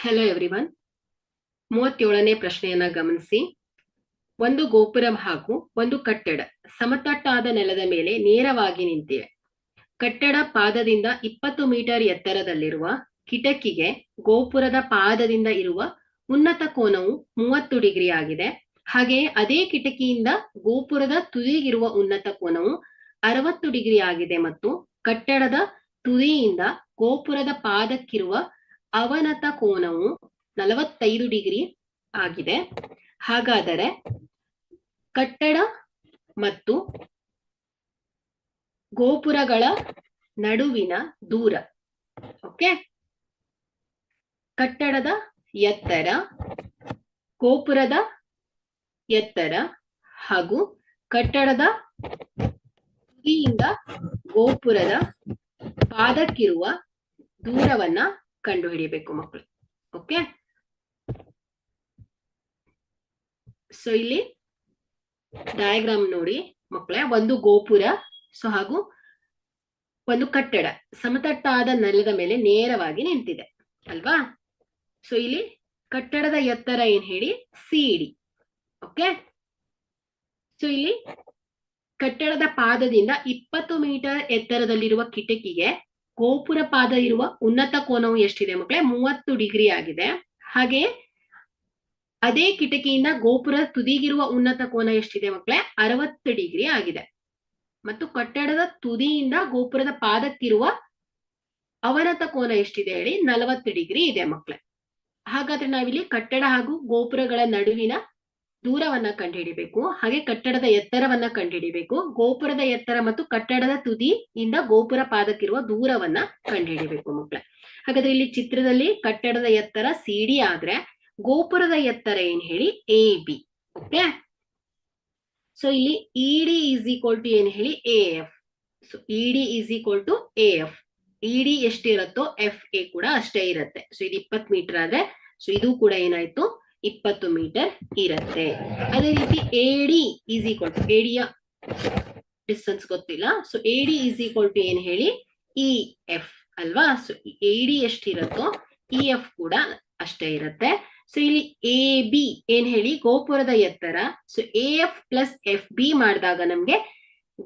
Hello everyone. 37ನೇ ಪ್ರಶ್ನೆಯನ್ನ ಗಮನಿಸಿ. ಒಂದು ಗೋಪುರ ಹಾಗೂ ಒಂದು ಕಟ್ಟಡ ಸಮತಟ್ಟಾದ ನೆಲದ ಮೇಲೆ ನೇರವಾಗಿ ನಿಂತಿವೆ. ಕಟ್ಟಡ ಪಾದದಿಂದ 20 ಮೀಟರ್ ಎತ್ತರದಲ್ಲಿರುವ ಕಿಟಕಿಗೆ ಗೋಪುರದ ಪಾದದಿಂದ ಇರುವ ಉನ್ನತ ಕೋನವು 30 ಡಿಗ್ರಿ ಆಗಿದೆ. ಹಾಗೆಯೇ ಅದೇ ಕಿಟಕಿಯಿಂದ ಗೋಪುರದ ತುದಿಗಿರುವ ಉನ್ನತ ಕೋನವು 60 ಡಿಗ್ರಿ ಆಗಿದೆ ಮತ್ತು ಕಟ್ಟಡದ ತುದಿಯಿಂದ ಗೋಪುರದ ಪಾದಕ್ಕಿರುವ ಅವನತ ಕೋನವು 45 ಡಿಗ್ರಿ ಆಗಿದೆ. ಹಾಗಾದರೆ ಕಟ್ಟಡ ಮತ್ತು ಗೋಪುರಗಳ ನಡುವಿನ ದೂರ, ಓಕೆ, ಕಟ್ಟಡದ ಎತ್ತರ, ಗೋಪುರದ ಎತ್ತರ ಹಾಗೂ ಕಟ್ಟಡದ ತುದಿಯಿಂದ ಗೋಪುರದ ಪಾದಕ್ಕಿರುವ ದೂರವನ್ನ ಕಂಡುಹಿಡಿಯಬೇಕು ಮಕ್ಕಳು. ಓಕೆ, ಸೊ ಇಲ್ಲಿ ಡಯಾಗ್ರಾಮ್ ನೋಡಿ ಮಕ್ಕಳೇ. ಒಂದು ಗೋಪುರ ಹಾಗೂ ಒಂದು ಕಟ್ಟಡ ಸಮತಟ್ಟಾದ ನೆಲದ ಮೇಲೆ ನೇರವಾಗಿ ನಿಂತಿದೆ ಅಲ್ವಾ. ಸೊ ಇಲ್ಲಿ ಕಟ್ಟಡದ ಎತ್ತರ ಏನ್ ಹೇಳಿ, ಸಿಡಿ. ಓಕೆ, ಸೊ ಇಲ್ಲಿ ಕಟ್ಟಡದ ಪಾದದಿಂದ 20 ಮೀಟರ್ ಎತ್ತರದಲ್ಲಿರುವ ಕಿಟಕಿಗೆ ಗೋಪುರ ಪಾದ ಇರುವ ಉನ್ನತ ಕೋನವು ಎಷ್ಟಿದೆ ಮಕ್ಕಳೇ, 30 ಡಿಗ್ರಿ ಆಗಿದೆ. ಹಾಗೆ ಅದೇ ಕಿಟಕಿಯಿಂದ ಗೋಪುರ ತುದಿಗಿರುವ ಉನ್ನತ ಕೋನ ಎಷ್ಟಿದೆ ಮಕ್ಕಳೇ, 60 ಡಿಗ್ರಿ ಆಗಿದೆ. ಮತ್ತು ಕಟ್ಟಡದ ತುದಿಯಿಂದ ಗೋಪುರದ ಪಾದಕ್ಕಿರುವ ಅವನತ ಕೋನ ಎಷ್ಟಿದೆ ಹೇಳಿ, 40 ಡಿಗ್ರಿ ಇದೆ ಮಕ್ಕಳೇ. ಹಾಗಾದ್ರೆ ನಾವಿಲ್ಲಿ ಕಟ್ಟಡ ಹಾಗೂ ಗೋಪುರಗಳ ನಡುವಿನ ದೂರವನ್ನ ಕಂಡುಹಿಡಿಬೇಕು. ಹಾಗೆ ಕಟ್ಟಡದ ಎತ್ತರವನ್ನ ಕಂಡುಹಿಡಿಬೇಕು. ಗೋಪುರದ ಎತ್ತರ ಮತ್ತು ಕಟ್ಟಡದ ತುದಿಯಿಂದ ಗೋಪುರ ಪಾದಕ್ಕಿರುವ ದೂರವನ್ನ ಕಂಡುಹಿಡಿಬೇಕು ಮಕ್ಕಳೇ. ಹಾಗಾದ್ರೆ ಇಲ್ಲಿ ಚಿತ್ರದಲ್ಲಿ ಕಟ್ಟಡದ ಎತ್ತರ ಸಿಡಿ ಆದ್ರೆ ಗೋಪುರದ ಎತ್ತರ ಏನ್ ಹೇಳಿ, ಎ ಬಿ. ಓಕೆ, ಸೊ ಇಲ್ಲಿ ಇಡಿ ಈಸ್ ಈಕ್ವಲ್ ಟು ಏನ್ ಹೇಳಿ, A F. So ED is equal to A F. ED ಎಷ್ಟಿರುತ್ತೋ ಎಫ್ ಎ ಕೂಡ ಅಷ್ಟೇ ಇರುತ್ತೆ. ಸೊ ಇದು 20 ಮೀಟರ್ ಆದ್ರೆ ಸೊ ಇದು ಕೂಡ ಏನಾಯ್ತು, 20 ಮೀಟರ್ ಇರುತ್ತೆ. ಅದೇ ರೀತಿ ಎಡಿ ಈಸ್ ಈಕ್ವಲ್ ಟು, ಎಡಿಯ ಡಿಸ್ಟೆನ್ಸ್ ಗೊತ್ತಿಲ್ಲ, ಸೊ ಎಡಿ ಈಸ್ ಈಕ್ವಲ್ ಟು ಏನ್ ಹೇಳಿ, ಇ ಎಫ್ ಅಲ್ವಾ. ಸೊ ಎಡಿ ಎಷ್ಟಿರುತ್ತೋ ಇ ಎಫ್ ಕೂಡ ಅಷ್ಟೇ ಇರುತ್ತೆ. ಸೊ ಇಲ್ಲಿ ಎ ಬಿ ಏನ್ ಹೇಳಿ, ಗೋಪುರದ ಎತ್ತರ. So A F plus F B ಮಾಡಿದಾಗ ನಮ್ಗೆ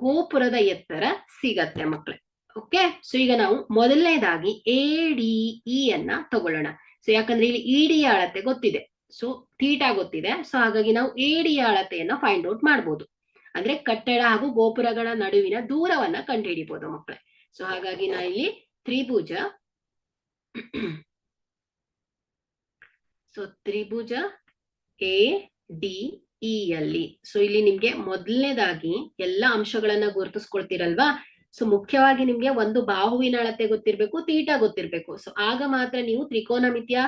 ಗೋಪುರದ ಎತ್ತರ ಸಿಗತ್ತೆ ಮಕ್ಕಳೇ. ಓಕೆ, ಸೊ ಈಗ ನಾವು ಮೊದಲನೇದಾಗಿ ಎ ಡಿ ಇ ಅನ್ನ ತಗೊಳ್ಳೋಣ. ಸೊ ಯಾಕಂದ್ರೆ ಇಲ್ಲಿ ಇಡಿ ಅಳತೆ ಗೊತ್ತಿದೆ, ಸೊ ಥೀಟಾ ಗೊತ್ತಿದೆ. ಸೊ ಹಾಗಾಗಿ ನಾವು ಎಡಿ ಅಳತೆಯನ್ನ ಫೈಂಡ್ ಔಟ್ ಮಾಡ್ಬೋದು. ಅಂದ್ರೆ ಕಟ್ಟಡ ಹಾಗೂ ಗೋಪುರಗಳ ನಡುವಿನ ದೂರವನ್ನ ಕಂಡುಹಿಡಿಬಹುದು ಮಕ್ಕಳೇ. ಸೊ ಹಾಗಾಗಿ ನಾ ಇಲ್ಲಿ ತ್ರಿಭುಜ, ಸೊ ತ್ರಿಭುಜ ಎ ಡಿ ಇ ಅಲ್ಲಿ, ಸೊ ಇಲ್ಲಿ ನಿಮ್ಗೆ ಮೊದಲನೇದಾಗಿ ಎಲ್ಲಾ ಅಂಶಗಳನ್ನ ಗುರುತಿಸ್ಕೊಳ್ತೀರಲ್ವಾ. ಸೊ ಮುಖ್ಯವಾಗಿ ನಿಮ್ಗೆ ಒಂದು ಬಾಹುವಿನ ಅಳತೆ ಗೊತ್ತಿರ್ಬೇಕು, ತೀಟಾ ಗೊತ್ತಿರ್ಬೇಕು. ಸೊ ಆಗ ಮಾತ್ರ ನೀವು ತ್ರಿಕೋನಮಿತಿಯ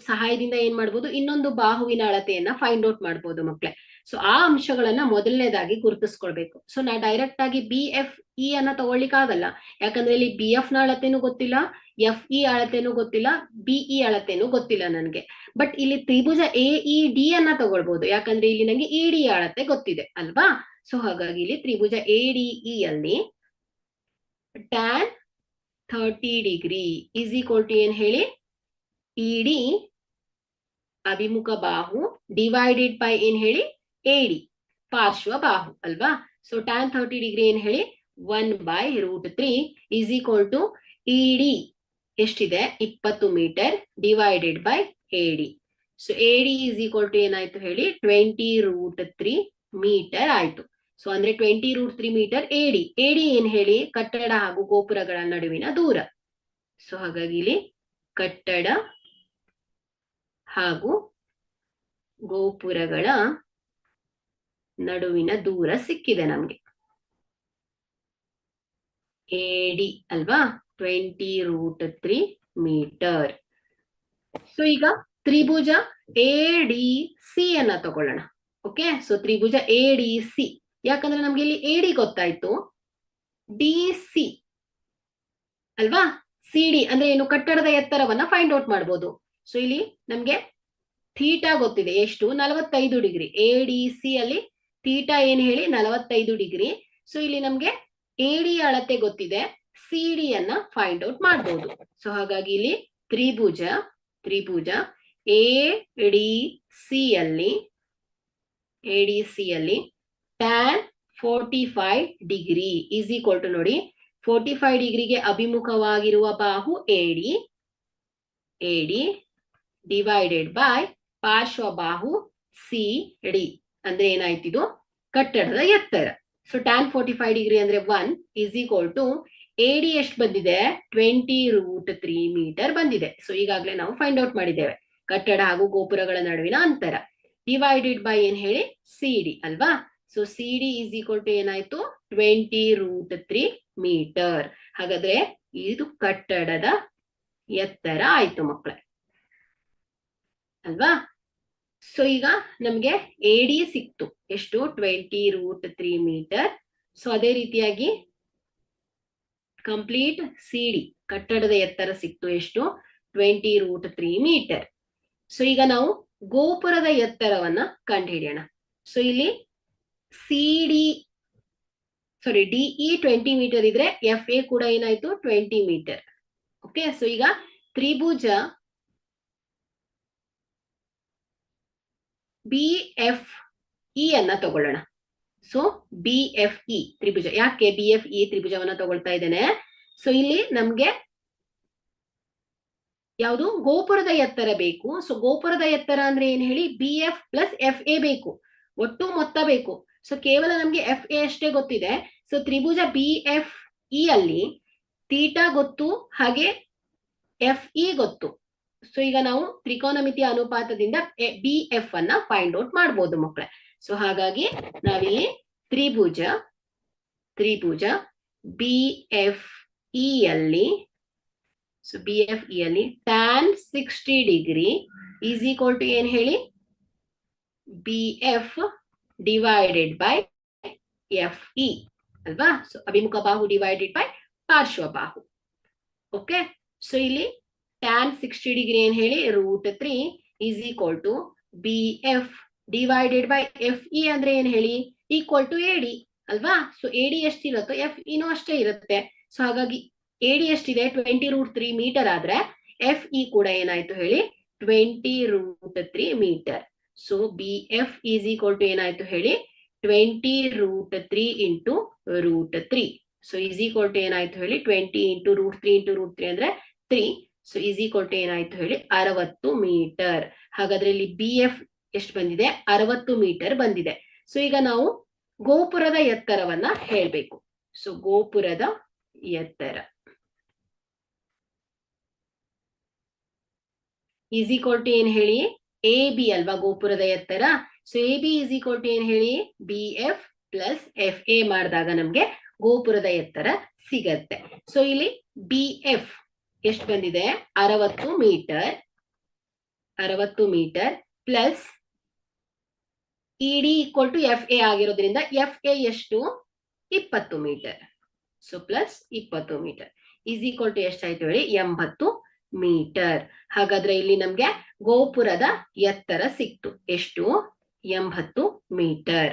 ಸಹಾಯದಿಂದ ಏನ್ ಮಾಡ್ಬೋದು, ಇನ್ನೊಂದು ಬಾಹುವಿನ ಅಳತೆಯನ್ನ ಫೈಂಡ್ ಔಟ್ ಮಾಡ್ಬೋದು ಮಕ್ಕಳೇ. ಸೊ ಆ ಅಂಶಗಳನ್ನ ಮೊದಲನೇದಾಗಿ ಗುರುತಿಸ್ಕೊಳ್ಬೇಕು. ಸೊ ನಾ ಡೈರೆಕ್ಟ್ ಆಗಿ ಬಿ ಎಫ್ ಇ ಅನ್ನ ತಗೊಳ್ಳಿಕ್ ಆಗಲ್ಲ. ಯಾಕಂದ್ರೆ ಇಲ್ಲಿ ಬಿ ಎಫ್ ನ ಅಳತೆನೂ ಗೊತ್ತಿಲ್ಲ, ಎಫ್ ಇ ಅಳತೆನೂ ಗೊತ್ತಿಲ್ಲ, ಬಿಇ ಅಳತೆನೂ ಗೊತ್ತಿಲ್ಲ ನನ್ಗೆ. ಬಟ್ ಇಲ್ಲಿ ತ್ರಿಭುಜ ಎ ಇ ಡಿ ಅನ್ನ ತಗೊಳ್ಬಹುದು. ಯಾಕಂದ್ರೆ ಇಲ್ಲಿ ನಂಗೆ ಇ ಡಿ ಅಳತೆ ಗೊತ್ತಿದೆ ಅಲ್ವಾ. ಸೊ ಹಾಗಾಗಿ ಇಲ್ಲಿ ತ್ರಿಭುಜ ಎ ಡಿ ಇ ಅಲ್ಲಿ tan 30 degree is equal to ಏನ್ ಹೇಳಿ, ಇಡಿ ಅಭಿಮುಖ ಬಾಹು ಡಿವೈಡೆಡ್ ಬೈ ಏನ್ ಹೇಳಿ, ಎಡಿ ಪಾರ್ಶ್ವ ಬಾಹು ಅಲ್ವಾ. ಸೊ tan 30 ಡಿಗ್ರಿ ಏನ್ ಹೇಳಿ, 1/√3 ಈಸ್ ಈಕ್ವಲ್ ಟು ಇಡಿ ಎಷ್ಟಿದೆ, 20 ಮೀಟರ್ ಡಿವೈಡೆಡ್ ಬೈ ಎಡಿ. ಸೊ ಎಡಿ ಈಸ್ ಈಕ್ವಲ್ ಟು ಏನಾಯ್ತು ಹೇಳಿ, 20√3 ಮೀಟರ್ ಆಯ್ತು. ಸೊ ಅಂದ್ರೆ 20√3 ಮೀಟರ್ ಎಡಿ. ಎಡಿ ಏನ್ ಹೇಳಿ, ಕಟ್ಟಡ ಹಾಗೂ ಗೋಪುರಗಳ ನಡುವಿನ ದೂರ. ಸೊ ಹಾಗಾಗಿ ಇಲ್ಲಿ ಕಟ್ಟಡ ಹಾಗೂ ಗೋಪುರಗಳ ನಡುವಿನ ದೂರ ಸಿಕ್ಕಿದೆ ನಮ್ಗೆ, ಎಡಿ ಅಲ್ವಾ, 20√3 ಮೀಟರ್. ಸೊ ಈಗ ತ್ರಿಭುಜ ಎ ಡಿ ಸಿ ಅನ್ನ ತಗೊಳ್ಳೋಣ. ಓಕೆ, ಸೊ ತ್ರಿಭುಜ ಎ ಡಿ ಸಿ, ಯಾಕಂದ್ರೆ ನಮ್ಗೆ ಇಲ್ಲಿ ಎಡಿ ಗೊತ್ತಾಯ್ತು, ಡಿ ಸಿ ಅಲ್ವಾ. ಸಿ ಡಿ ಅಂದ್ರೆ ಏನು, ಕಟ್ಟಡದ ಎತ್ತರವನ್ನ ಫೈಂಡ್ ಔಟ್ ಮಾಡ್ಬೋದು. ಸೊ ಇಲ್ಲಿ ನಮ್ಗೆ ಥೀಟಾ ಗೊತ್ತಿದೆ, ಎಷ್ಟು, 45 ಡಿಗ್ರಿ. ಎ ಡಿ ಸಿ ಅಲ್ಲಿ ಥೀಟಾ ಏನ್ ಹೇಳಿ, 45 ಡಿಗ್ರಿ. ಸೊ ಇಲ್ಲಿ ನಮ್ಗೆ ಎಡಿ ಅಳತೆ ಗೊತ್ತಿದೆ, ಸಿಡಿ ಅನ್ನ ಫೈಂಡ್ ಔಟ್ ಮಾಡಬಹುದು. ಸೊ ಹಾಗಾಗಿ ಇಲ್ಲಿ ತ್ರಿಭುಜ ತ್ರಿಭುಜ ಎಡಿಸಿ ಯಲ್ಲಿ tan 45 degree is equal to ನೋಡಿ 45 ಡಿಗ್ರಿಗೆ ಅಭಿಮುಖವಾಗಿರುವ ಬಾಹು ಎಡಿ ಡಿವೈಡೆಡ್ ಬೈ ಪಾರ್ಶ್ವ ಬಾಹು ಸಿ ಡಿ ಅಂದ್ರೆ ಏನಾಯ್ತು ಇದು ಕಟ್ಟಡದ ಎತ್ತರ. ಸೊ tan 45 ಡಿಗ್ರಿ ಅಂದ್ರೆ 1 ಈಸ್ ಈಕ್ವಲ್ ಟು ಎಡಿ ಎಷ್ಟು ಬಂದಿದೆ 20√3 ಮೀಟರ್ ಬಂದಿದೆ. ಸೊ ಈಗಾಗಲೇ ನಾವು ಫೈಂಡ್ ಔಟ್ ಮಾಡಿದ್ದೇವೆ ಕಟ್ಟಡ ಹಾಗೂ ಗೋಪುರಗಳ ನಡುವಿನ ಅಂತರ ಡಿವೈಡೆಡ್ ಬೈ ಏನ್ ಹೇಳಿ ಸಿ ಡಿ ಅಲ್ವಾ. So C D is equal to ಏನಾಯ್ತು 20√3 ಮೀಟರ್. ಹಾಗಾದ್ರೆ ಇದು ಕಟ್ಟಡದ ಎತ್ತರ ಆಯ್ತು ಮಕ್ಕಳೇ ಅಲ್ವಾ. ಸೊ ಈಗ ನಮ್ಗೆ ಎಡಿ ಸಿಕ್ತು ಎಷ್ಟು 20√3 ಮೀಟರ್. ಸೊ ಅದೇ ರೀತಿಯಾಗಿ ಕಂಪ್ಲೀಟ್ ಸಿ ಡಿ ಕಟ್ಟಡದ ಎತ್ತರ ಸಿಕ್ತು ಎಷ್ಟು 20√3 ಮೀಟರ್. ಸೊ ಈಗ ನಾವು ಗೋಪುರದ ಎತ್ತರವನ್ನ ಕಂಡುಹಿಡಿಯೋಣ. ಸೊ ಇಲ್ಲಿ ಡಿಇ 20 ಮೀಟರ್ ಇದ್ರೆ ಎಫ್ ಎ ಕೂಡ ಏನಾಯ್ತು 20 ಮೀಟರ್. ಓಕೆ, ಸೊ ಈಗ ತ್ರಿಭುಜ BFE ಅನ್ನ ತಗೊಳ್ಳೋಣ. ಸೊ BFE ತ್ರಿಭುಜ, ಯಾಕೆ BFE ತ್ರಿಭುಜವನ್ನ ತಗೊಳ್ತಾ ಇದ್ದೇನೆ? ಸೊ ಇಲ್ಲಿ ನಮ್ಗೆ ಯಾವುದು ಗೋಪುರದ ಎತ್ತರ ಬೇಕು. ಸೊ ಗೋಪುರದ ಎತ್ತರ ಅಂದ್ರೆ ಏನ್ ಹೇಳಿ BF ಪ್ಲಸ್ FA ಬೇಕು, ಒಟ್ಟು ಮೊತ್ತ ಬೇಕು. ಸೊ ಕೇವಲ ನಮ್ಗೆ FA ಅಷ್ಟೇ ಗೊತ್ತಿದೆ. ಸೊ ತ್ರಿಭುಜ BFE ಅಲ್ಲಿ ಥೀಟಾ ಗೊತ್ತು, ಹಾಗೆ FE ಗೊತ್ತು. ಸೊ ಈಗ ನಾವು ತ್ರಿಕೋನಮಿತಿಯ ಅನುಪಾತದಿಂದ BF ಅನ್ನ ಫೈಂಡ್ ಔಟ್ ಮಾಡಬಹುದು ಮಕ್ಕಳೇ. ಸೊ ಹಾಗಾಗಿ ನಾವಿಲ್ಲಿ ತ್ರಿಭುಜ BFE ಅಲ್ಲಿ tan 60 degree is equal to ಏನ್ ಹೇಳಿ BF ಡಿವೈಡೆಡ್ ಬೈ FE ಅಲ್ವಾ. ಸೊ ಅಭಿಮುಖ ಬಾಹು ಡಿವೈಡೆಡ್ ಬೈ ಪಾರ್ಶ್ವ ಬಾಹು. ಓಕೆ, ಸೊ ಇಲ್ಲಿ tan 60 ಡಿಗ್ರಿ ಏನ್ ಹೇಳಿ √3 is equal to BF divided by FE ಅಂದ್ರೆ ಏನ್ ಹೇಳಿ ಈಕ್ವಲ್ ಟು AD ಅಲ್ವಾ. ಸೊ AD ಎಷ್ಟಿರುತ್ತೋ FEನೂ ಅಷ್ಟೇ ಇರುತ್ತೆ. ಸೊ ಹಾಗಾಗಿ AD ಎಷ್ಟಿದೆ 20√3 ಮೀಟರ್ ಆದ್ರೆ FE ಕೂಡ ಏನಾಯ್ತು ಹೇಳಿ 20√3 metre. So BF is equal to ಏನಾಯ್ತು ಹೇಳಿ 20√3 into √3. So is equal to ಏನಾಯ್ತು ಹೇಳಿ 20 ಇಂಟು √3 ಅಂದ್ರೆ 3. ಸೊ ಈಸ್ ಈಕ್ವಲ್ ಟು ಏನಾಯ್ತು ಹೇಳಿ 60 ಮೀಟರ್. ಹಾಗಾದ್ರೆ ಇಲ್ಲಿ BF ಎಷ್ಟು ಬಂದಿದೆ 60 ಮೀಟರ್ ಬಂದಿದೆ. ಸೊ ಈಗ ನಾವು ಗೋಪುರದ ಎತ್ತರವನ್ನ ಹೇಳ್ಬೇಕು. ಸೊ ಗೋಪುರದ ಎತ್ತರ ಈಸ್ ಈಕ್ವಲ್ ಟು ಏನ್ ಹೇಳಿ AB ಅಲ್ವಾ ಗೋಪುರದ ಎತ್ತರ. So AB is equal to ಏನ್ ಹೇಳಿ BF ಪ್ಲಸ್ FA ಮಾಡಿದಾಗ ನಮ್ಗೆ ಗೋಪುರದ ಎತ್ತರ ಸಿಗತ್ತೆ. ಸೊ ಇಲ್ಲಿ BF ಎಷ್ಟು ಬಂದಿದೆ 60 metre plus ED equal to FA ಆಗಿರೋದ್ರಿಂದ FA ಎಷ್ಟು 20 metre. So plus 20 metre is equal to ಎಷ್ಟಾಯ್ತು ಹೇಳಿ 80 ಮೀಟರ್. ಹಾಗಾದ್ರೆ ಇಲ್ಲಿ ನಮ್ಗೆ ಗೋಪುರದ ಎತ್ತರ ಸಿಕ್ತು ಎಷ್ಟು 80 ಮೀಟರ್.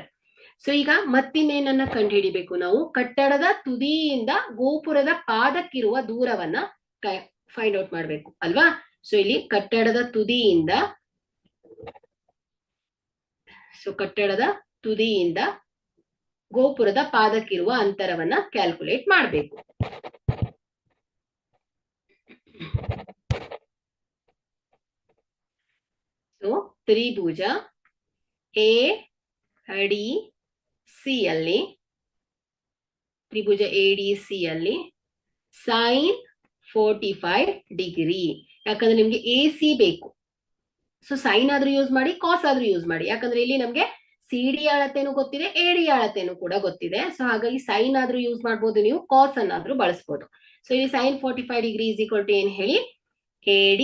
ಸೊ ಈಗ ಮತ್ತಿನ್ನೇನನ್ನ ಕಂಡುಹಿಡಿಬೇಕು ನಾವು ಕಟ್ಟಡದ ತುದಿಯಿಂದ ಗೋಪುರದ ಪಾದಕ್ಕಿರುವ ದೂರವನ್ನ ಫೈಂಡ್ ಔಟ್ ಮಾಡ್ಬೇಕು ಅಲ್ವಾ. ಸೊ ಇಲ್ಲಿ ಕಟ್ಟಡದ ತುದಿಯಿಂದ ಗೋಪುರದ ಪಾದಕ್ಕಿರುವ ಅಂತರವನ್ನ ಕ್ಯಾಲ್ಕುಲೇಟ್ ಮಾಡಬೇಕು. ಸೊ ತ್ರಿಭುಜ ADC ಯಲ್ಲಿ sin 45 ಡಿಗ್ರಿ, ಯಾಕಂದ್ರೆ ನಿಮ್ಗೆ AC ಬೇಕು. ಸೊ ಸೈನ್ ಆದ್ರೂ ಯೂಸ್ ಮಾಡಿ, ಕಾಸ್ ಆದ್ರೂ ಯೂಸ್ ಮಾಡಿ, ಯಾಕಂದ್ರೆ ಇಲ್ಲಿ ನಮ್ಗೆ CD ಅಳತೆನೂ ಗೊತ್ತಿದೆ, AD ಅಳತೆನೂ ಕೂಡ ಗೊತ್ತಿದೆ. ಸೊ ಹಾಗಾಗಿ ಸೈನ್ ಆದ್ರೂ ಯೂಸ್ ಮಾಡ್ಬೋದು, ನೀವು ಕಾಸ್ ಅನ್ನಾದ್ರೂ ಬಳಸ್ಬೋದು. ಸೊ ಇಲ್ಲಿ sin 45 degree is equal to ಏನ್ ಹೇಳಿ AD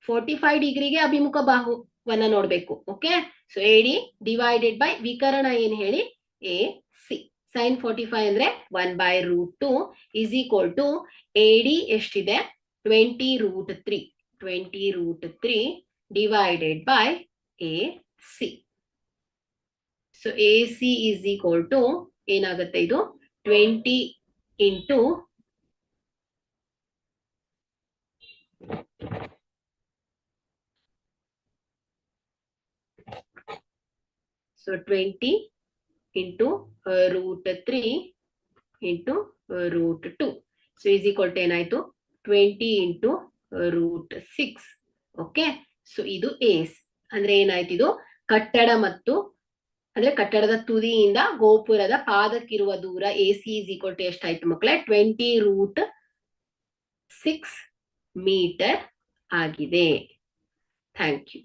45 ಡಿಗ್ರಿಗೆ ಅಭಿಮುಖ ಬಾಹುವನ್ನ ನೋಡ್ಬೇಕು. Okay, so AD divided by ವಿಕರಣ ಏನ್ ಹೇಳಿ AC. sin 45 ಅಂದ್ರೆ 1/√2 ಈಸ್ ಈಕ್ವಲ್ ಟು AD ಎಷ್ಟಿದೆ 20√3 divided by AC. So AC is equal to ಏನಾಗುತ್ತೆ ಇದು 20 into so 20 into √3 into √2. So is equal to ಏನಾಯ್ತು 20 ಇಂಟು √6. ಓಕೆ, ಸೊ ಇದು ಏಸ್ ಅಂದ್ರೆ ಏನಾಯ್ತು, ಇದು ಕಟ್ಟಡ ಮತ್ತು ಅಂದ್ರೆ ಕಟ್ಟಡದ ತುದಿಯಿಂದ ಗೋಪುರದ ಪಾದಕ್ಕಿರುವ ದೂರ AC ಈಸ್ ಈಕ್ವಲ್ ಟು ಎಷ್ಟಾಯ್ತು ಮಕ್ಕಳೇ, 20√6 ಮೀಟರ್ ಆಗಿದೆ. Thank you.